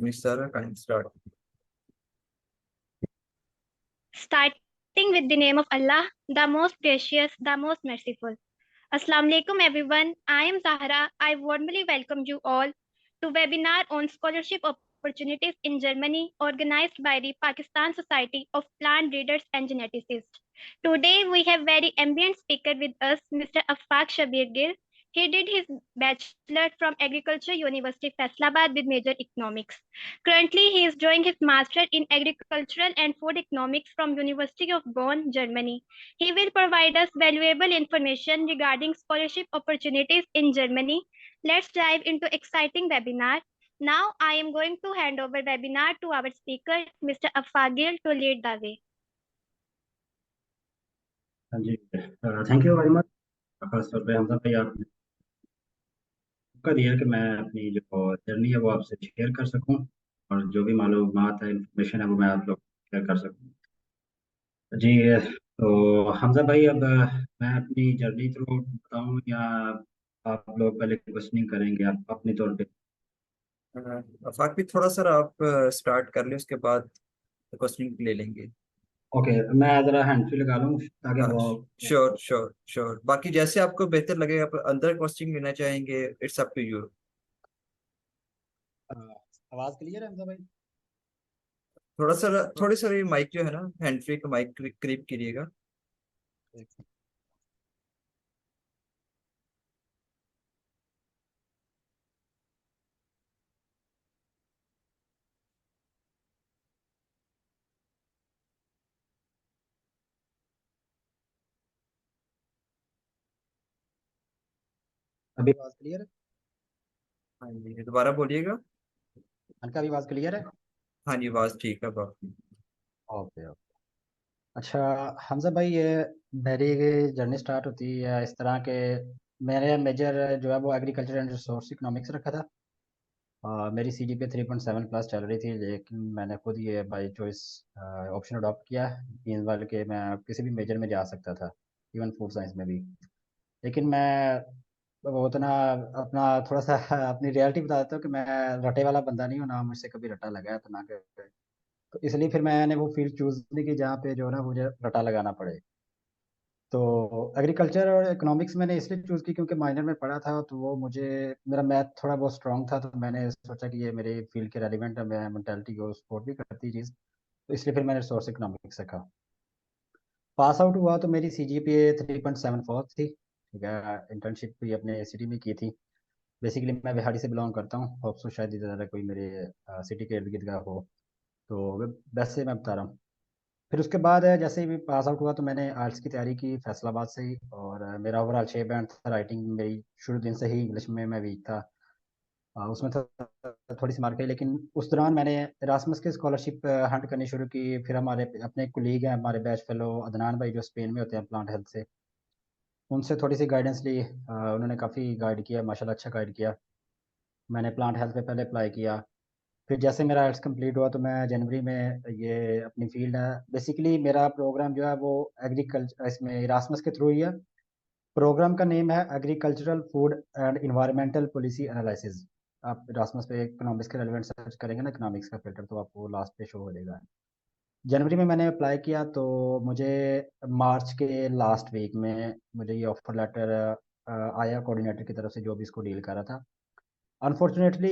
Miss Sarah, can start. Starting with the name of Allah, the most gracious, the most merciful. Assalamu alaikum everyone. I am Zahra. I warmly welcome you all to webinar on scholarship opportunities in Germany organized by the Pakistan Society of Plant Breeders and Geneticists. Today we have very ambient speaker with us, Mr. Afaq Shabir Gil. He did his bachelor from Agriculture University Faisalabad with major economics. Currently, he is doing his master in agricultural and food economics from University of Bonn, Germany. He will provide us valuable information regarding scholarship opportunities in Germany. Let's dive into exciting webinar. Now, I am going to hand over webinar to our speaker, Mr. Afagil, to lead the way. हाँ जी, thank you very much. खासतौर पे हमजा भाई आपने मौका दिया कि मैं अपनी जो जर्नी है वो आपसे शेयर कर सकूं और जो भी मालूमात है, इंफॉर्मेशन है, वो मैं आप लोग शेयर कर सकूं। जी, तो हमजा भाई, अब मैं अपनी जर्नी थ्रू बताऊं या आप लोग पहले क्वेश्चनिंग करेंगे आप अपने तौर पे? अफाक भी थोड़ा सा आप स्टार्ट कर ले, उसके बाद क्वेश्चन ले लेंगे। ओके, मैं ज़रा हैंड फ्री लगा लूँ ताकि हाँ, वो श्योर श्योर श्योर। बाकी जैसे आपको बेहतर लगे, आप अंदर क्वेश्चन लेना चाहेंगे, इट्स अप टू यू। आवाज़ क्लियर है हमजा भाई? थोड़ा सा थोड़ी सा माइक जो है ना, हैंड फ्री का माइक करीब करिएगा। अभी आवाज़ क्लियर है? हाँ जी, दोबारा बोलिएगा। हल्का अभी आवाज़ क्लियर है? हाँ जी, आवाज ठीक है बाकी। Okay okay. अच्छा हमजा भाई, ये मेरी जर्नी स्टार्ट होती है इस तरह के, मेरे मेजर जो है वो एग्रीकल्चर एंड रिसोर्स इकोनॉमिक्स रखा था। मेरी CGPA 3.7 प्लस चल रही थी, लेकिन मैंने खुद ये बाई चॉइस ऑप्शन अडॉप्ट किया मीन वाल के मैं किसी भी मेजर में जा सकता था, इवन फूड साइंस में भी। लेकिन मैं वो उतना अपना थोड़ा सा अपनी रियलिटी बता देता हूँ कि मैं रटे वाला बंदा नहीं हूँ, ना मुझसे कभी रटा लगा है, तो ना तो इसलिए फिर मैंने वो फील्ड चूज़ की कि जहाँ पे जो है ना मुझे रटा लगाना पड़े। तो एग्रीकल्चर और इकोनॉमिक्स मैंने इसलिए चूज़ की क्योंकि माइनर में पढ़ा था, तो वो मुझे मेरा मैथ थोड़ा बहुत स्ट्रांग था, तो मैंने सोचा कि ये मेरे फील्ड के रेलिवेंट है, मैं मेंटालिटी को सपोर्ट भी करती चीज़, तो इसलिए फिर मैंने रिसोर्स इकोनॉमिक्स रखा। पास आउट हुआ तो मेरी CGPA 3.74 थी। ठीक है, इंटर्नशिप भी अपने सिटी में की थी। बेसिकली मैं बिहारी से बिलोंग करता हूँ, होप सो शायद इधर ज़्यादा कोई मेरे सिटी के इर्द गिर्द का हो, तो वैसे मैं बता रहा हूँ। फिर उसके बाद जैसे ही भी पास आउट हुआ तो मैंने आर्ट्स की तैयारी की फैसलाबाद से ही, और मेरा ओवरऑल 6 बैंड था। राइटिंग मेरी शुरू दिन से ही इंग्लिश में मैं वीक था। उसमें थोड़ी सी मार्क आई, लेकिन उस दौरान मैंने इरास्मस की स्कॉलरशिप हंट करनी शुरू की। फिर हमारे अपने कुलीग हैं, हमारे बैच फेलो अदनान भाई जो स्पेन में होते हैं प्लांट हेल्थ से, उनसे थोड़ी सी गाइडेंस ली। उन्होंने काफ़ी गाइड किया, माशाल्लाह अच्छा गाइड किया। मैंने प्लांट हेल्थ पे पहले अप्लाई किया। फिर जैसे मेरा आइट्स कंप्लीट हुआ तो मैं जनवरी में ये अपनी फील्ड है, बेसिकली मेरा प्रोग्राम जो है वो एग्रीकल्चर इसमें इरास्मस के थ्रू ही है। प्रोग्राम का नेम है agricultural food and environmental policy analysis. आप इरास्मस पे इकोनॉमिक्स के रेलिवेंट सर्च करेंगे ना, इकोनॉमिक्स का फिल्टर, तो आपको लास्ट पे शो हो जाएगा। जनवरी में मैंने अप्लाई किया तो मुझे मार्च के लास्ट वीक में मुझे ये ऑफर लेटर आया कोऑर्डिनेटर की तरफ से, जो भी इसको डील कर रहा था। अनफॉर्चुनेटली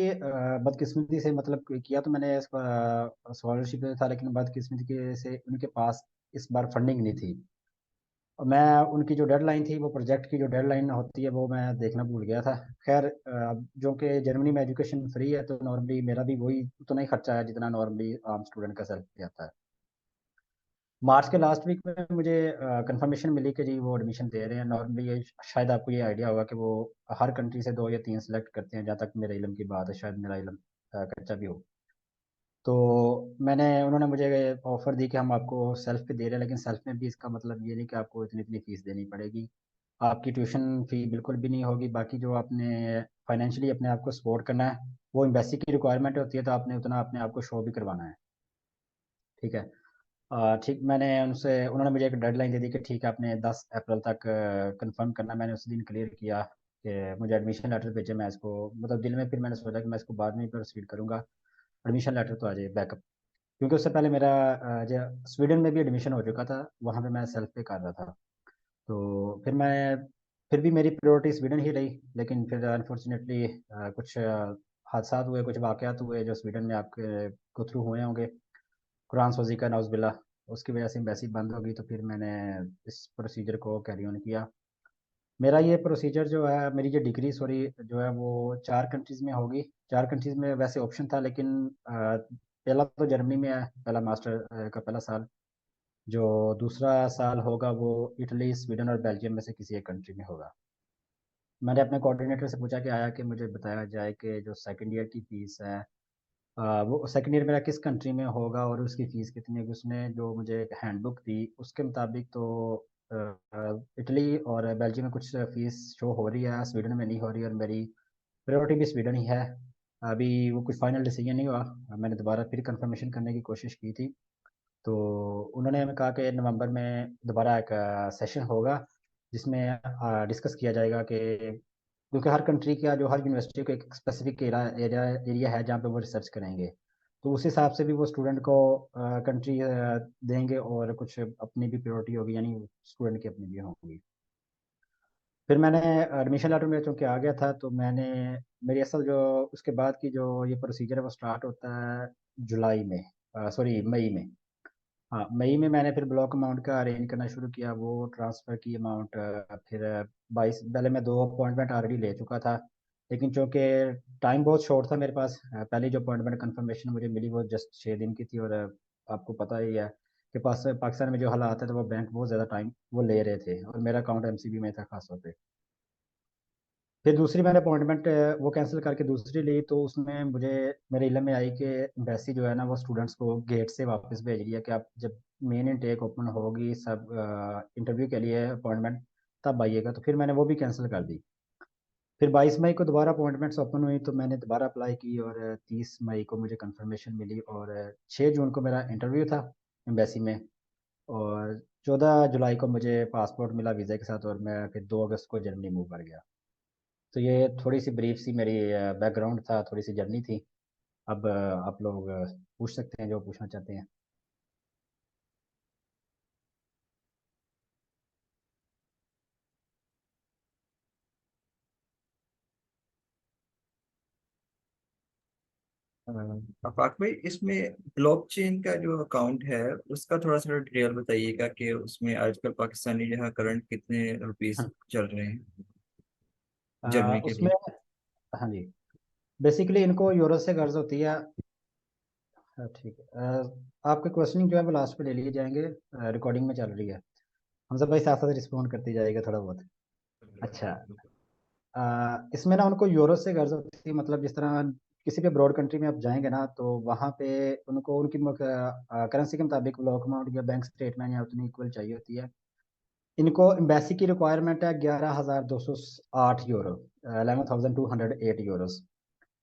बदकिस्मती से मतलब किया तो मैंने स्कॉलरशिप था, लेकिन बदकिस्मती से उनके पास इस बार फंडिंग नहीं थी। और मैं उनकी जो डेडलाइन थी, वो प्रोजेक्ट की जो डेडलाइन होती है वो मैं देखना भूल गया था। खैर, जो कि जर्मनी में एजुकेशन फ्री है, तो नॉर्मली मेरा भी वही उतना ही खर्चा है जितना नॉर्मली आम स्टूडेंट का सैलरी आता है। मार्च के लास्ट वीक में मुझे कंफर्मेशन मिली कि जी वो एडमिशन दे रहे हैं। नॉर्मली ये शायद आपको ये आइडिया होगा कि वो हर कंट्री से 2 या 3 सेलेक्ट करते हैं, जहाँ तक मेरे इल्म की बात है, शायद मेरा इल्म कच्चा भी हो। तो उन्होंने मुझे ऑफ़र दी कि हम आपको सेल्फ पे दे रहे हैं, लेकिन सेल्फ में भी इसका मतलब ये नहीं कि आपको इतनी इतनी फ़ीस देनी पड़ेगी। आपकी ट्यूशन फ़ी बिल्कुल भी नहीं होगी। बाकी जो आपने फाइनेंशियली अपने आप को सपोर्ट करना है, वो एम्बेसी की रिक्वायरमेंट होती है, तो आपने उतना अपने आप को शो भी करवाना है। ठीक है। ठीक, मैंने उनसे उन्होंने मुझे एक डेडलाइन दे दी कि ठीक है, आपने 10 अप्रैल तक कंफर्म करना। मैंने उस दिन क्लियर किया कि मुझे एडमिशन लेटर भेजे। मैं इसको मतलब दिल में फिर मैंने सोचा कि मैं इसको बाद में ही प्रोसीड करूँगा। एडमिशन लेटर तो आ जाए बैकअप, क्योंकि उससे पहले मेरा जो स्वीडन में भी एडमिशन हो चुका था, वहाँ पे मैं सेल्फ पे कर रहा था। तो फिर भी मेरी प्रायोरिटी स्वीडन ही रही, लेकिन फिर अनफॉर्चुनेटली कुछ हादसा हुए, कुछ वाक़यात हुए जो स्वीडन में आपके को थ्रू हुए होंगे, कुरान सोजी का नाउज़ुबिल्लाह, उसकी वजह से एम्बेसी बंद हो गई। तो फिर मैंने इस प्रोसीजर को कैरी ऑन किया। मेरा ये प्रोसीजर जो है, मेरी ये डिग्री सॉरी जो है वो 4 कंट्रीज़ में होगी। 4 कंट्रीज़ में वैसे ऑप्शन था, लेकिन पहला तो जर्मनी में है, पहला मास्टर का पहला साल। जो दूसरा साल होगा वो इटली, स्वीडन और बेल्जियम में से किसी एक कंट्री में होगा। मैंने अपने कोऑर्डिनेटर से पूछा कि आया कि मुझे बताया जाए कि जो सेकंड ईयर की फ़ीस है, वो सेकंड ईयर मेरा किस कंट्री में होगा और उसकी फ़ीस कितनी होगी। उसने जो मुझे एक हैंडबुक दी उसके मुताबिक तो इटली और बेल्जियम में कुछ फ़ीस शो हो रही है, स्वीडन में नहीं हो रही, और मेरी प्रायोरिटी भी स्वीडन ही है। अभी वो कुछ फाइनल डिसीजन नहीं हुआ। मैंने दोबारा फिर कंफर्मेशन करने की कोशिश की थी, तो उन्होंने हमें कहा कि नवंबर में दोबारा एक सेशन होगा, जिसमें डिस्कस किया जाएगा कि क्योंकि हर कंट्री का जो हर यूनिवर्सिटी को एक स्पेसिफिक एरिया है जहाँ पे वो रिसर्च करेंगे। तो उस हिसाब से भी वो स्टूडेंट को कंट्री देंगे, और कुछ अपनी भी प्रायोरिटी होगी, यानी स्टूडेंट की अपनी भी होगी। फिर मैंने एडमिशन लेटर मेरा चूँकि आ गया था, तो मेरी असल जो उसके बाद की जो ये प्रोसीजर है वो स्टार्ट होता है जुलाई में, सॉरी मई में। हाँ, मई में मैंने फिर ब्लॉक अमाउंट का अरेंज करना शुरू किया, वो ट्रांसफ़र की अमाउंट। फिर 22 पहले मैं 2 अपॉइंटमेंट ऑलरेडी ले चुका था, लेकिन चूँकि टाइम बहुत शॉर्ट था मेरे पास, पहली जो अपॉइंटमेंट कन्फर्मेशन मुझे मिली वो जस्ट 6 दिन की थी, और आपको पता ही है कि पाकिस्तान में जो हालात है, तो वो बैंक बहुत ज़्यादा टाइम वो ले रहे थे, और मेरा अकाउंट एमसीबी में था ख़ास तौर पे। फिर दूसरी मैंने अपॉइंटमेंट वो कैंसिल करके दूसरी ली, तो उसमें मुझे मेरे इल्म में आई कि एम्बेसी जो है ना वो स्टूडेंट्स को गेट से वापस भेज रही है कि आप जब मेन इनटेक ओपन होगी सब इंटरव्यू के लिए अपॉइंटमेंट, तब आइएगा। तो फिर मैंने वो भी कैंसिल कर दी। फिर 22 मई को दोबारा अपॉइंटमेंट्स ओपन हुई, तो मैंने दोबारा अप्लाई की, और 30 मई को मुझे कंफर्मेशन मिली, और 6 जून को मेरा इंटरव्यू था एम्बेसी में, और 14 जुलाई को मुझे पासपोर्ट मिला वीज़ा के साथ, और मैं फिर 2 अगस्त को जर्मनी मूव कर गया। तो ये थोड़ी सी ब्रीफ सी मेरी बैकग्राउंड था, थोड़ी सी जर्नी थी। अब आप लोग पूछ सकते हैं जो पूछना चाहते हैं। आफाक भाई, इसमें ब्लॉकचेन का जो अकाउंट है उसका थोड़ा सा डिटेल बताइएगा कि उसमें आजकल पाकिस्तानी जो है करंट कितने रुपीस हाँ, चल रहे हैं जर्मनी के उसमें लिए। हाँ जी, बेसिकली इनको यूरो से कर्ज होती है। हाँ, ठीक है। आपके क्वेश्चनिंग जो है वो लास्ट पे ले लिए जाएंगे, रिकॉर्डिंग में चल रही है। हमसे भाई साथ साथ रिस्पॉन्ड करते जाएगा थोड़ा बहुत। अच्छा, इसमें ना उनको यूरो से कर्ज होती है, मतलब जिस तरह किसी भी ब्रॉड कंट्री में आप जाएंगे ना, तो वहाँ पे उनको उनकी करेंसी के मुताबिक ब्लॉक अमाउंट या बैंक स्टेटमेंट या उतनी इक्वल चाहिए होती है। इनको एम्बेसी की रिक्वायरमेंट है 11,208 यूरो, 11,208 यूरोस,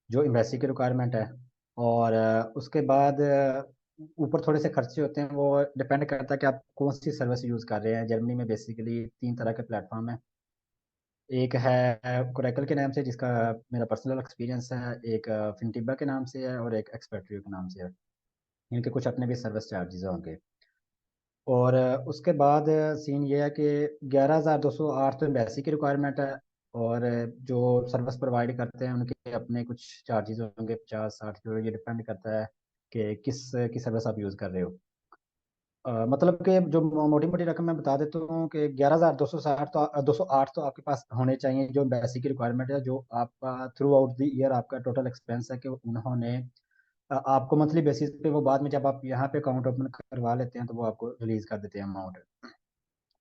जो एम्बेसी की रिक्वायरमेंट है। और उसके बाद ऊपर थोड़े से खर्चे होते हैं, वो डिपेंड करता है कि आप कौन सी सर्विस यूज़ कर रहे हैं। जर्मनी में बेसिकली 3 तरह के प्लेटफॉर्म हैं। एक है कोरेकल के नाम से, जिसका मेरा पर्सनल एक्सपीरियंस है, एक फिनटिबा के नाम से है, और एक एक्सपेट्रियो के नाम से है। इनके कुछ अपने भी सर्विस चार्जेस होंगे। और उसके बाद सीन ये है कि 11,208 तो एम्बेसी की रिक्वायरमेंट है, और जो सर्विस प्रोवाइड करते हैं उनके अपने कुछ चार्जेस होंगे, 50-60 यूरो, ये डिपेंड करता है कि किस की सर्विस आप यूज़ कर रहे हो। मतलब कि जो मोटी मोटी रकम मैं बता देता हूँ कि 11,260 तो 208 तो आपके पास होने चाहिए, जो बेसिक की रिक्वायरमेंट है, जो आपका थ्रू आउट द ईयर आपका टोटल एक्सपेंस है, कि उन्होंने आपको मंथली बेसिस पे, वो बाद में जब आप यहाँ पे अकाउंट ओपन करवा लेते हैं तो वो आपको रिलीज कर देते हैं अमाउंट।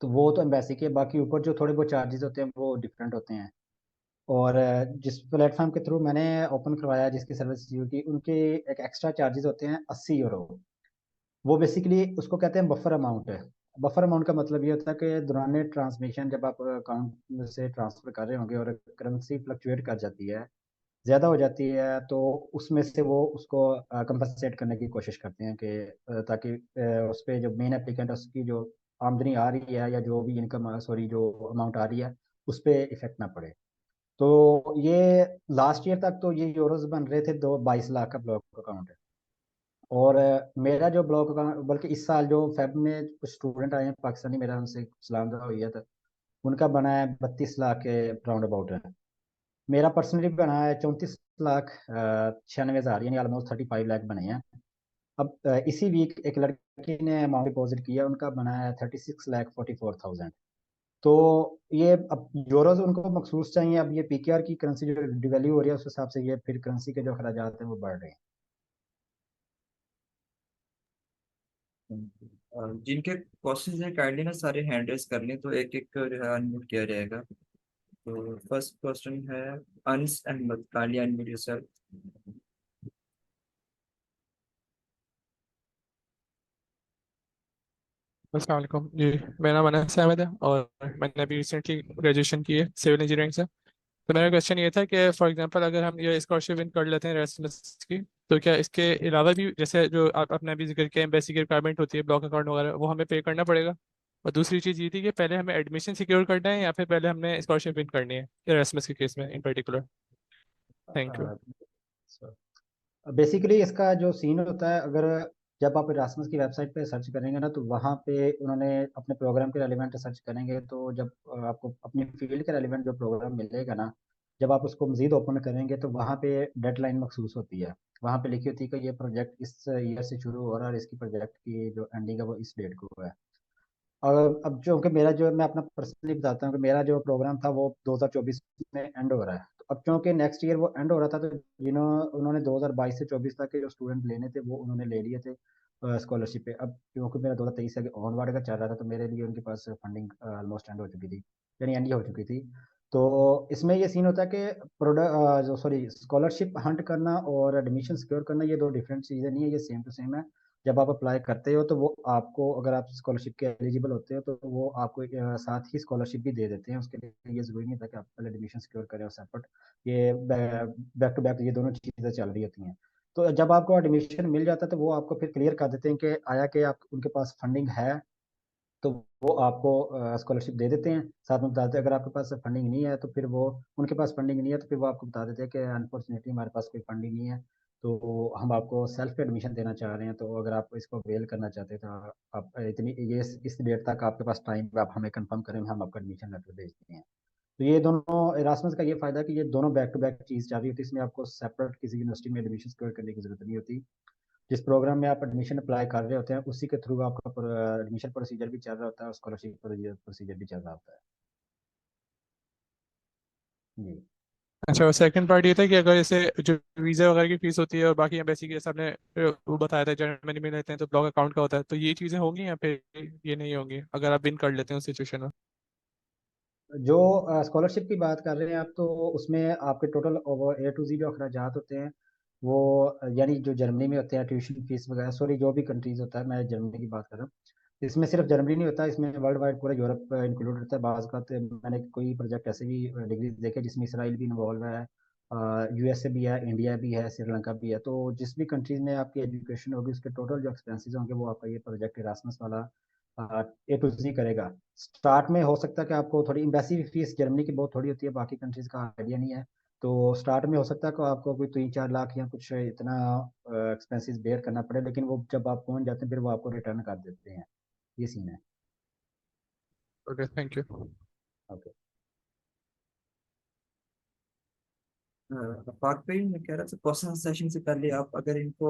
तो वो तो एम्बेसी के, बाकी ऊपर जो थोड़े बहुत चार्जेस होते हैं वो डिफरेंट होते हैं। और जिस प्लेटफॉर्म के थ्रू मैंने ओपन करवाया, जिसकी सर्विस यूज़ की, उनके एक एक्स्ट्रा चार्जेस होते हैं 80 यूरो। वो बेसिकली उसको कहते हैं बफर अमाउंट है। बफर अमाउंट का मतलब ये होता है कि दौरान ट्रांसमिशन जब आप अकाउंट से ट्रांसफ़र कर रहे होंगे और करेंसी फ्लक्चुएट कर जाती है, ज़्यादा हो जाती है, तो उसमें से वो उसको कंपनसेट करने की कोशिश करते हैं कि ताकि उस पे जो मेन एप्लीकेंट है उसकी जो आमदनी आ रही है, या जो भी इनकम सॉरी जो अमाउंट आ रही है, उस पे इफेक्ट ना पड़े। तो ये लास्ट ईयर तक तो ये यूरोज बन रहे थे, 22 लाख का ब्लॉक अकाउंट है। और मेरा जो ब्लॉक अकाउंट, बल्कि इस साल जो फेब में कुछ स्टूडेंट आए हैं पाकिस्तानी, मेरा उनसे सलाम दुआ हुई है, तो उनका बना है 32 लाख के राउंड अबाउट है। मेरा पर्सनली बना है 34 लाख 96 हज़ार, यानी ऑलमोस्ट 35 लाख बने हैं। अब इसी वीक एक लड़की ने अमाउंट डिपॉजिट किया, उनका बना है 36 लाख 44 थाउजेंड। तो ये अब यूरोज उनको मखसूस चाहिए। अब ये पीकेआर की करेंसी जो डिवैल्यू हो रही है, उस हिसाब से ये फिर करेंसी के जो अखराजात हैं वो बढ़ रहे हैं। जिनके क्वेश्चंस हैं काइंडली ना सारे हैंड रेस कर लें, तो एक एक जो है अनम्यूट किया जाएगा। तो फर्स्ट क्वेश्चन है Anas Ahmed, kindly unmute yourself. अस्सलाम वालेकुम जी। मेरा नाम अनस अहमद है और मैंने अभी रिसेंटली ग्रेजुएशन की है सिविल इंजीनियरिंग से। तो मेरा क्वेश्चन ये था कि फॉर एग्जांपल अगर हम ये स्कॉलरशिप विन कर लेते हैं एरास्मस की, तो क्या इसके अलावा भी जैसे जो आप आपने अभी जिक्र किया एम्बेसी की रिक्वायरमेंट होती है ब्लॉक अकाउंट वगैरह, वो हमें पे करना पड़ेगा? और दूसरी चीज़ ये थी कि पहले हमें एडमिशन सिक्योर करना है या फिर पहले हमने स्कॉलरशिप विन करनी है एरास्मस के केस में इन पर्टिकुलर? Thank you. बेसिकली इसका जो सीन होता है, अगर जब आप इरास्मस की वेबसाइट पे सर्च करेंगे ना, तो वहाँ पे उन्होंने अपने प्रोग्राम के रेलिवेंट सर्च करेंगे, तो जब आपको अपनी फील्ड के रेलिवेंट जो प्रोग्राम मिलेगा ना, जब आप उसको मजीद ओपन करेंगे तो वहाँ पे डेडलाइन मखसूस होती है। वहाँ पे लिखी होती है कि ये प्रोजेक्ट इस ईयर से शुरू हो रहा है और इसकी प्रोजेक्ट की जो एंडिंग है वो इस डेट को है। और अब जो कि मेरा जो मैं अपना पर्सनली बताता हूँ कि मेरा जो प्रोग्राम था वो 2024 में एंड हो रहा है। तो अब क्योंकि नेक्स्ट ईयर वो एंड हो रहा था, तो उन्होंने 2022 से 24 तक के जो स्टूडेंट लेने थे वो उन्होंने ले लिए थे स्कॉलरशिप पे। अब क्योंकि मेरा 2023 से ऑन वार्ड का चल रहा था, तो मेरे लिए उनके पास फंडिंग ऑलमोस्ट एंड हो चुकी थी, यानी एंड ही हो चुकी थी। तो इसमें ये सीन होता है कि प्रोडक्ट जो सॉरी स्कॉलरशिप हंट करना और एडमिशन सिक्योर करना ये दो डिफरेंट चीज़ें नहीं है, ये सेम टू सेम है। जब आप अप्लाई करते हो तो वो आपको, अगर आप स्कॉलरशिप के एलिजिबल होते हो तो वो आपको साथ ही स्कॉलरशिप भी दे देते हैं। उसके लिए ये ज़रूरी नहीं था कि आप पहले एडमिशन सिक्योर करें और सेपरेट, ये बैक टू बैक ये दोनों चीज़ें चल रही होती हैं। तो जब आपको एडमिशन मिल जाता है तो वो आपको फिर क्लियर कर देते हैं कि आया कि आप उनके पास फंडिंग है, तो वो आपको स्कॉलरशिप दे देते हैं। साथ में बताते हैं अगर आपके पास फंडिंग नहीं है तो फिर वो, उनके पास फंडिंग नहीं है तो फिर वो आपको बता देते हैं कि अनफॉर्चुनेटली हमारे पास कोई फंडिंग नहीं है, तो हम आपको सेल्फ एडमिशन देना चाह रहे हैं, तो अगर आप इसको अवेल करना चाहते हैं तो आप इतनी ये इस डेट तक आपके पास टाइम, आप हमें कंफर्म करें, हम आपका एडमिशन लेटर भेजते हैं। तो ये दोनों इरासमस का ये फ़ायदा है कि ये दोनों बैक टू बैक चीज़ चल रही होती है। इसमें आपको सेपरेट किसी यूनिवर्सिटी में एडमिशन सिक्योर करने की ज़रूरत नहीं होती। जिस प्रोग्राम में आप एडमिशन अप्लाई कर रहे होते हैं उसी के थ्रू आपका एडमिशन प्रोसीजर भी चल रहा होता है और स्कॉलरशिप प्रोसीजर भी चल रहा होता है जी। अच्छा, और सेकंड पार्ट ये था कि अगर जैसे जो वीज़ा वगैरह की फीस होती है और बाकी एम्बेसी की जैसे आपने वो बताया था जर्मनी में रहते हैं तो ब्लॉक अकाउंट का होता है, तो ये चीज़ें होंगी या फिर ये नहीं होंगी अगर आप विन कर लेते हैं उस सिचुएशन में? जो स्कॉलरशिप की बात कर रहे हैं आप, तो उसमें आपके टोटल ओवर ए टू जी जो अखराजात होते हैं वो यानी जो जर्मनी में होते हैं, ट्यूशन फीस वगैरह, सॉरी जो भी कंट्रीज होता है, मैं जर्मनी की बात कर रहा हूँ। इसमें सिर्फ जर्मनी नहीं होता, इसमें वर्ल्ड वाइड पूरा यूरोप इंक्लूड होता है। बाज़ का तो मैंने कोई प्रोजेक्ट ऐसे भी डिग्री देखे जिसमें इसराइल भी इन्वॉल्व है, यूएसए भी है, इंडिया भी है, श्रीलंका भी है। तो जिस भी कंट्रीज में आपकी एजुकेशन होगी उसके टोटल जो एक्सपेंसेस होंगे वो आपका ये प्रोजेक्ट इरासमस वाला ए टू जी करेगा। स्टार्ट में हो सकता है कि आपको थोड़ी एम्बेसी फीस जर्मनी की बहुत थोड़ी होती है, बाकी कंट्रीज का आइडिया नहीं है। तो स्टार्ट में हो सकता है कि आपको कोई 3-4 लाख या कुछ इतना एक्सपेंसेस बेयर करना पड़े, लेकिन वो जब आप पहुंच जाते हैं फिर वो आपको रिटर्न कर देते हैं। ये सीन है। Okay, thank you. Okay. Part पे ही मैं कह रहा था क्वेश्चन सेशन से पहले आप अगर इनको,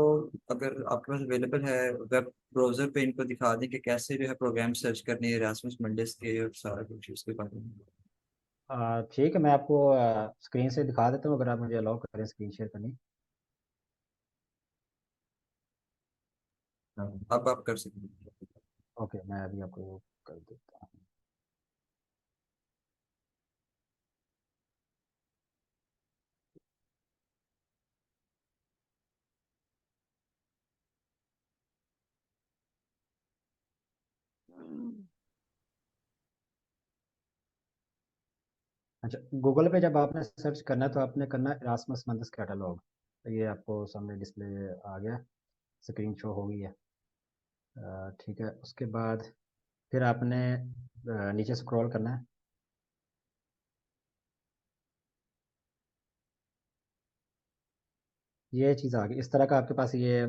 अगर आपके पास अवेलेबल है वेब ब्राउजर पे, इनको दिखा दें कि कैसे जो है प्रोग्राम सर्च करने हैं Erasmus मंडेज के और सारा कुछ उसके बारे में। ठीक है, मैं आपको स्क्रीन से दिखा देता हूँ, अगर आप मुझे अलाउ करें स्क्रीन शेयर करनी। हाँ, अब आप कर सकते हैं। ओके, मैं अभी आपको कर देता हूँ। अच्छा, गूगल पे जब आपने सर्च करना है तो आपने करना है इरासमस मंथस कैटलॉग। तो ये आपको सामने डिस्प्ले आ गया, स्क्रीन शो हो गई है। ठीक है, उसके बाद फिर आपने नीचे स्क्रॉल करना है। ये चीज़ आ गई, इस तरह का आपके पास ये